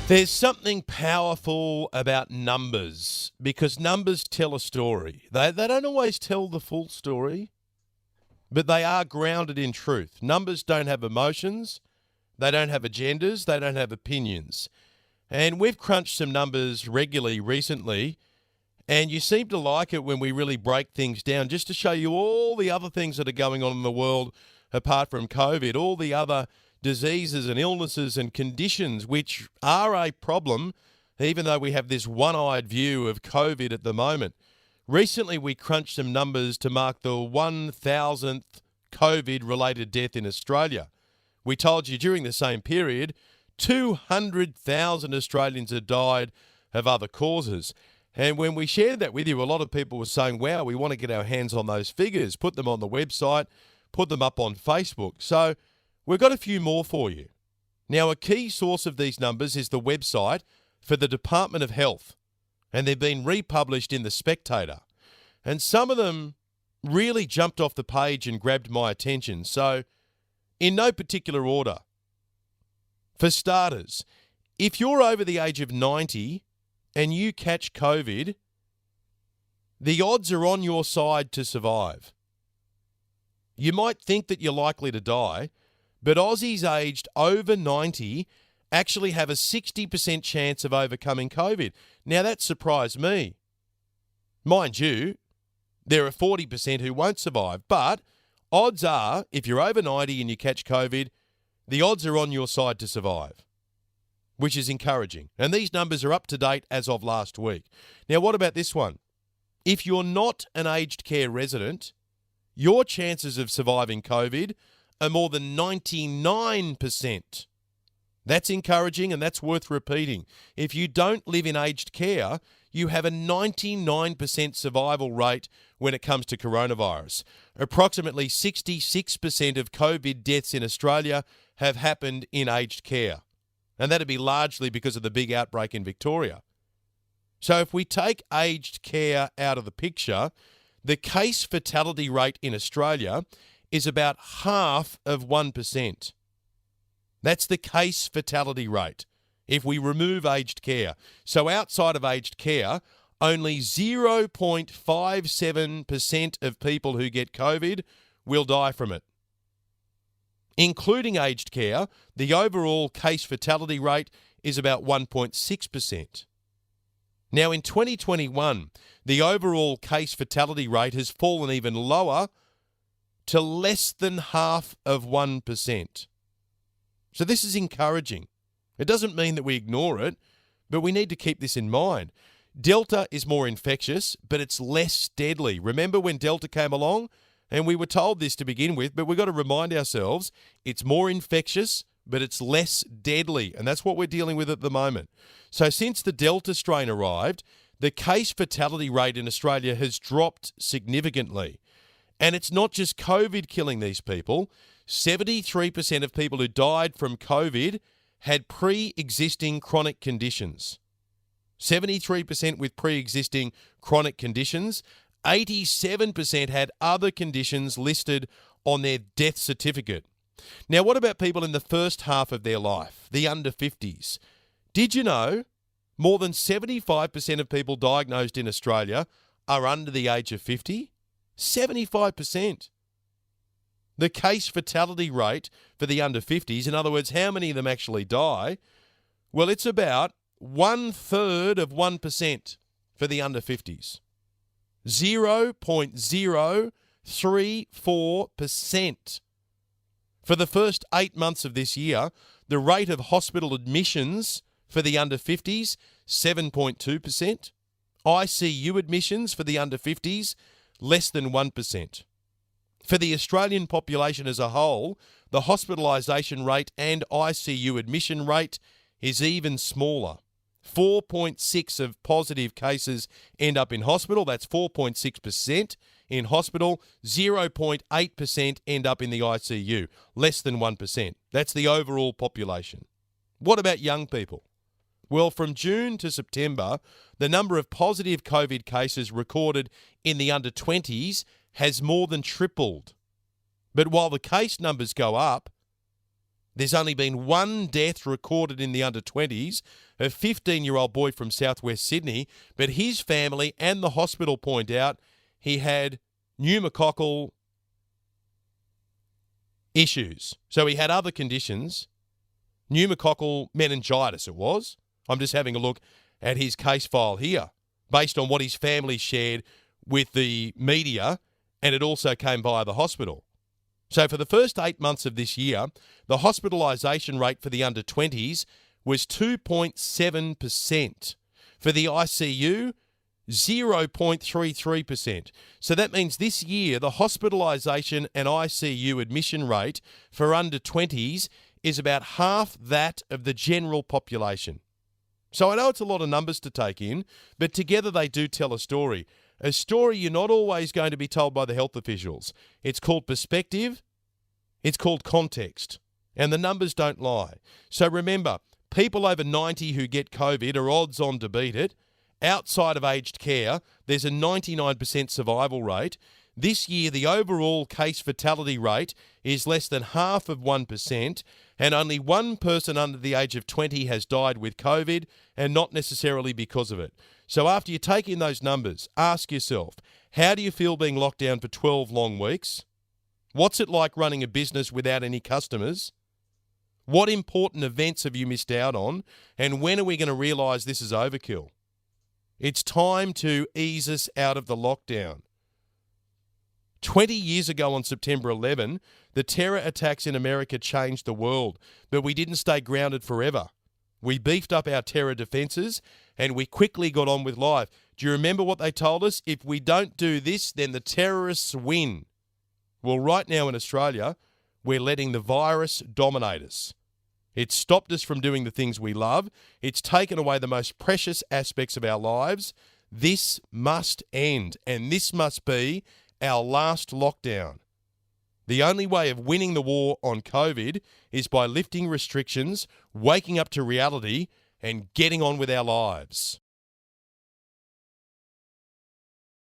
There's something powerful about numbers because numbers tell a story. They don't always tell the full story, but they are grounded in truth. Numbers don't have emotions, they don't have agendas, they don't have opinions. And we've crunched some numbers regularly recently, and you seem to like it when we really break things down just to show you all the other things that are going on in the world apart from COVID, all the other diseases and illnesses and conditions which are a problem, even though we have this one-eyed view of COVID at the moment. Recently, we crunched some numbers to mark the 1,000th COVID-related death in Australia. We told you during the same period, 200,000 Australians had died of other causes. And when we shared that with you, a lot of people were saying, wow, we want to get our hands on those figures, put them on the website, put them up on Facebook. So we've got a few more for you. Now, a key source of these numbers is the website for the Department of Health, and they've been republished in The Spectator. And some of them really jumped off the page and grabbed my attention. So, in no particular order, for starters, if you're over the age of 90 and you catch COVID, the odds are on your side to survive. You might think that you're likely to die, but Aussies aged over 90 actually have a 60% chance of overcoming COVID. Now, that surprised me. Mind you, there are 40% who won't survive, but odds are, if you're over 90 and you catch COVID, the odds are on your side to survive, which is encouraging. And these numbers are up to date as of last week. Now, what about this one? If you're not an aged care resident, your chances of surviving COVID are more than 99%. That's encouraging and that's worth repeating. If you don't live in aged care, you have a 99% survival rate when it comes to coronavirus. Approximately 66% of COVID deaths in Australia have happened in aged care. And that'd be largely because of the big outbreak in Victoria. So if we take aged care out of the picture, the case fatality rate in Australia is about half of 1%. That's the case fatality rate if we remove aged care. So outside of aged care, only 0.57% of people who get COVID will die from it. Including aged care, the overall case fatality rate is about 1.6%. Now, in 2021, the overall case fatality rate has fallen even lower to less than half of 1%. So this is encouraging. It doesn't mean that we ignore it, but we need to keep this in mind. Delta is more infectious, but it's less deadly. Remember when Delta came along? And we were told this to begin with, but we've got to remind ourselves it's more infectious, but it's less deadly. And that's what we're dealing with at the moment. So since the Delta strain arrived, the case fatality rate in Australia has dropped significantly. And it's not just COVID killing these people. 73% of people who died from COVID had pre-existing chronic conditions. 73% with pre-existing chronic conditions. 87% had other conditions listed on their death certificate. Now, what about people in the first half of their life, the under 50s? Did you know more than 75% of people diagnosed in Australia are under the age of 50? 75%. The case fatality rate for the under 50s, in other words, how many of them actually die, well, it's about 1/3 of 1% for the under 50s. 0.034%. For the first 8 months of this year, the rate of hospital admissions for the under 50s, 7.2%. ICU admissions for the under 50s, less than 1%. For the Australian population as a whole, the hospitalisation rate and ICU admission rate is even smaller. 4.6 of positive cases end up in hospital. That's 4.6% in hospital. 0.8% end up in the ICU. Less than 1%. That's the overall population. What about young people? Well, from June to September, the number of positive COVID cases recorded in the under 20s has more than tripled. But while the case numbers go up, There's only been one death recorded in the under-20s, a 15-year-old boy from southwest Sydney, but his family and the hospital point out he had pneumococcal issues. So he had other conditions, pneumococcal meningitis it was. I'm just having a look at his case file here, based on what his family shared with the media, and it also came via the hospital. So for the first 8 months of this year, the hospitalisation rate for the under-20s was 2.7%. For the ICU, 0.33%. So that means this year, the hospitalisation and ICU admission rate for under-20s is about half that of the general population. So I know it's a lot of numbers to take in, but together they do tell a story. A story you're not always going to be told by the health officials. It's called perspective. It's called context. And the numbers don't lie. So remember, people over 90 who get COVID are odds on to beat it. Outside of aged care, there's a 99% survival rate. This year, the overall case fatality rate is less than half of 1%, and only one person under the age of 20 has died with COVID, and not necessarily because of it. So after you take in those numbers, ask yourself, how do you feel being locked down for 12 long weeks? What's it like running a business without any customers? What important events have you missed out on? And when are we going to realise this is overkill? It's time to ease us out of the lockdown. 20 years ago on September 11, the terror attacks in America changed the world, but we didn't stay grounded forever. We beefed up our terror defences and we quickly got on with life. Do you remember what they told us? If we don't do this, then the terrorists win. Well, right now in Australia, we're letting the virus dominate us. It's stopped us from doing the things we love. It's taken away the most precious aspects of our lives. This must end, and this must be our last lockdown. The only way of winning the war on COVID is by lifting restrictions, waking up to reality, and getting on with our lives.